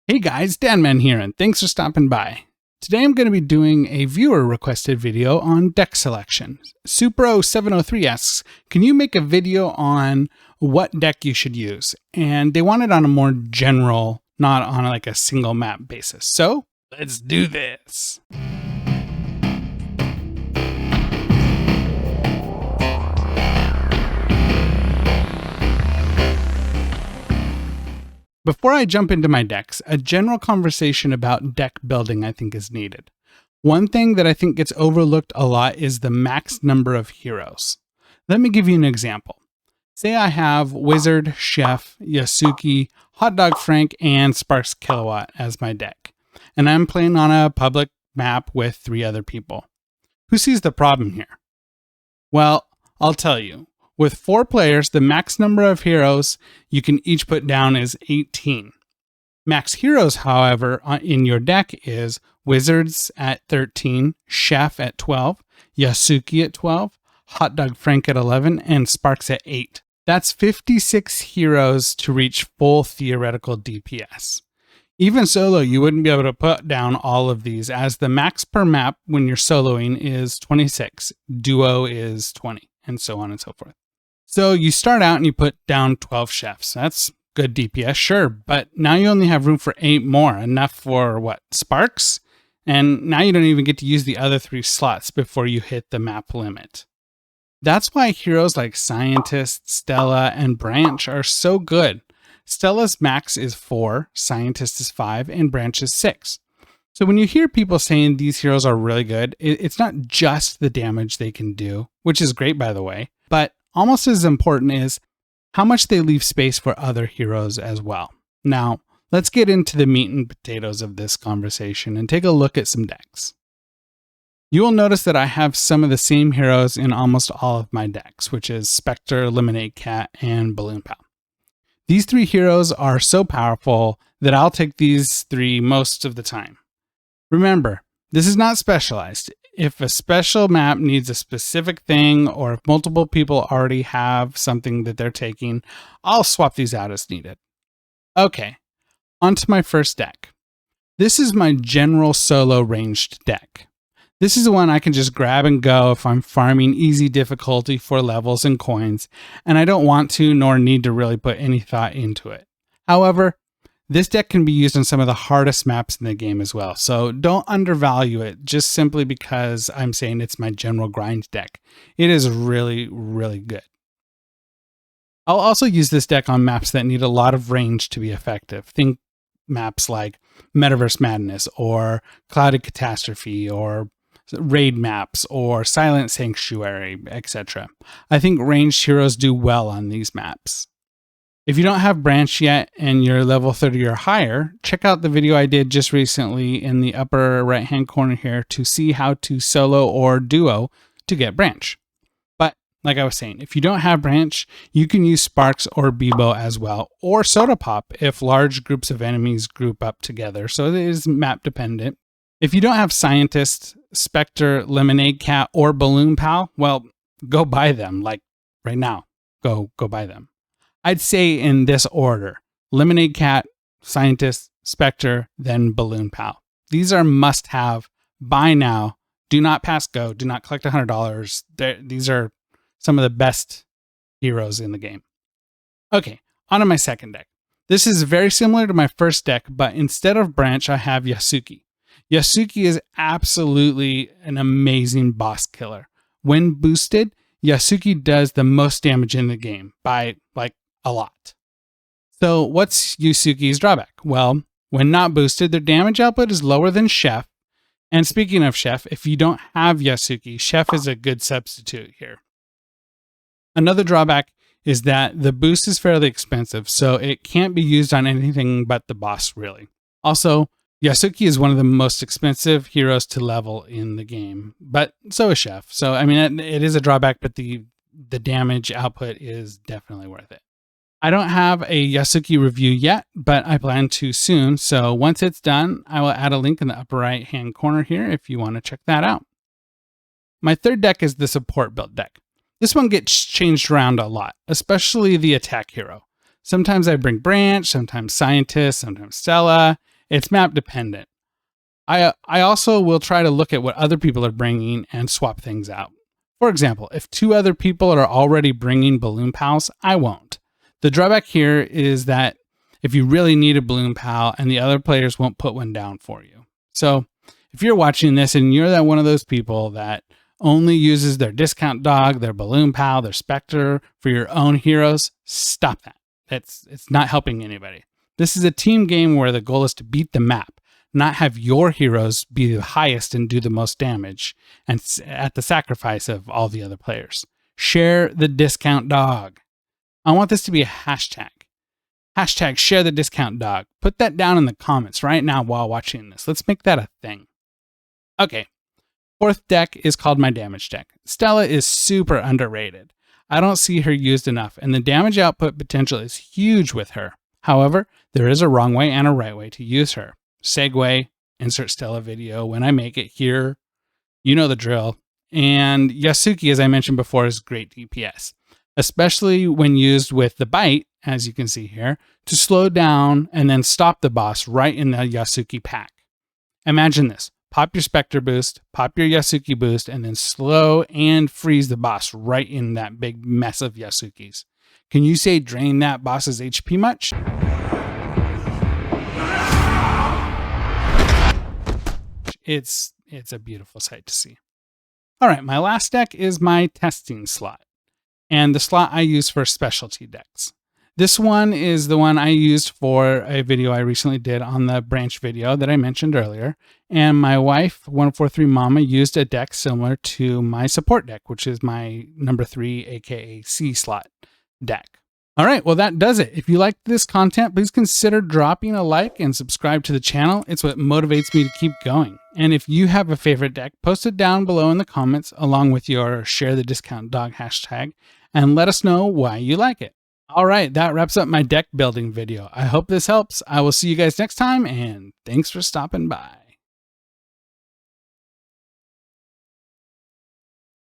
Hey guys, Danman here, and thanks for stopping by. Today I'm going to be doing a viewer requested video on deck selection. Supro703 asks, can you make a video on what deck you should use? And they want it on a more general, not on like a single map basis. So let's do this. Before I jump into my decks, a general conversation about deck building I think is needed. One thing that I think gets overlooked a lot is the max number of heroes. Let me give you an example. Say I have Wizard, Chef, Yasuki, Hot Dog Frank, and Sparks Kilowatt as my deck, and I'm playing on a public map with 3 other people. Who sees the problem here? Well, I'll tell you. With 4 players, the max number of heroes you can each put down is 18. Max heroes, however, in your deck is Wizards at 13, Chef at 12, Yasuki at 12, Hot Dog Frank at 11, and Sparks at 8. That's 56 heroes to reach full theoretical DPS. Even solo, you wouldn't be able to put down all of these, as the max per map when you're soloing is 26, duo is 20, and so on and so forth. So you start out and you put down 12 chefs. That's good DPS, sure, but now you only have room for 8 more, enough for what, Sparks? And now you don't even get to use the other 3 slots before you hit the map limit. That's why heroes like Scientist, Stella, and Branch are so good. Stella's max is 4, Scientist is 5, and Branch is 6. So when you hear people saying these heroes are really good, it's not just the damage they can do, which is great by the way, but almost as important is how much they leave space for other heroes as well. Now, let's get into the meat and potatoes of this conversation and take a look at some decks. You will notice that I have some of the same heroes in almost all of my decks, which is Spectre, Lemonade Cat, and Balloon Pal. These 3 heroes are so powerful that I'll take these 3 most of the time. Remember, this is not specialized. If a special map needs a specific thing, or if multiple people already have something that they're taking, I'll swap these out as needed. Okay, on to my first deck. This is my general solo ranged deck. This is the one I can just grab and go if I'm farming easy difficulty for levels and coins, and I don't want to nor need to really put any thought into it. However, this deck can be used on some of the hardest maps in the game as well, so don't undervalue it just simply because I'm saying it's my general grind deck. It is really, really good. I'll also use this deck on maps that need a lot of range to be effective. Think maps like Metaverse Madness, or Clouded Catastrophe, or raid maps, or Silent Sanctuary, etc. I think ranged heroes do well on these maps. If you don't have Branch yet and you're level 30 or higher, check out the video I did just recently in the upper right hand corner here to see how to solo or duo to get Branch. But like I was saying, if you don't have Branch, you can use Sparks or Bebo as well, or Soda Pop if large groups of enemies group up together, so it is map dependent. If you don't have Scientist, Spectre, Lemonade Cat, or Balloon Pal, well, go buy them, like right now. Go buy them. I'd say in this order: Lemonade Cat, Scientist, Spectre, then Balloon Pal. These are must-have. Buy now. Do not pass go. Do not collect $100. These are some of the best heroes in the game. Okay, on to my second deck. This is very similar to my first deck, but instead of Branch, I have Yasuki. Yasuki is absolutely an amazing boss killer. When boosted, Yasuki does the most damage in the game by a lot. So what's Yasuki's drawback? Well, when not boosted, their damage output is lower than Chef. And speaking of Chef, if you don't have Yasuki, Chef is a good substitute here. Another drawback is that the boost is fairly expensive, so it can't be used on anything but the boss, really. Also, Yasuki is one of the most expensive heroes to level in the game, but so is Chef. So, I mean, it is a drawback, but the damage output is definitely worth it. I don't have a Yasuki review yet, but I plan to soon. So once it's done, I will add a link in the upper right hand corner here if you want to check that out. My third deck is the support build deck. This one gets changed around a lot, especially the attack hero. Sometimes I bring Branch, sometimes Scientist, sometimes Stella, It's map dependent. I also will try to look at what other people are bringing and swap things out. For example, if 2 other people are already bringing balloon pals, I won't. The drawback here is that if you really need a balloon pal and the other players won't put one down for you. So if you're watching this and you're that one of those people that only uses their discount dog, their balloon pal, their specter for your own heroes, stop that. It's not helping anybody. This is a team game where the goal is to beat the map, not have your heroes be the highest and do the most damage, and at the sacrifice of all the other players. Share the discount dog. I want this to be a hashtag. Hashtag share the discount dog. Put that down in the comments right now while watching this. Let's make that a thing. Okay. 4th deck is called my damage deck. Stella is super underrated. I don't see her used enough, and the damage output potential is huge with her. However, there is a wrong way and a right way to use her. Segue, insert Stella video when I make it here. You know the drill. And Yasuki, as I mentioned before, is great DPS, especially when used with the bite, as you can see here, to slow down and then stop the boss right in the Yasuki pack. Imagine this. Pop your Spectre boost, pop your Yasuki boost, and then slow and freeze the boss right in that big mess of Yasukis. Can you say drain that boss's HP much? It's a beautiful sight to see. All right, my last deck is my testing slot, and the slot I use for specialty decks. This one is the one I used for a video I recently did on the branch video that I mentioned earlier. And my wife, 143 Mama, used a deck similar to my support deck, which is my number 3, aka C slot deck. All right, well, that does it. If you liked this content, please consider dropping a like and subscribe to the channel. It's what motivates me to keep going. And if you have a favorite deck, post it down below in the comments along with your share the discount dog hashtag and let us know why you like it. All right, that wraps up my deck building video. I hope this helps. I will see you guys next time, and thanks for stopping by.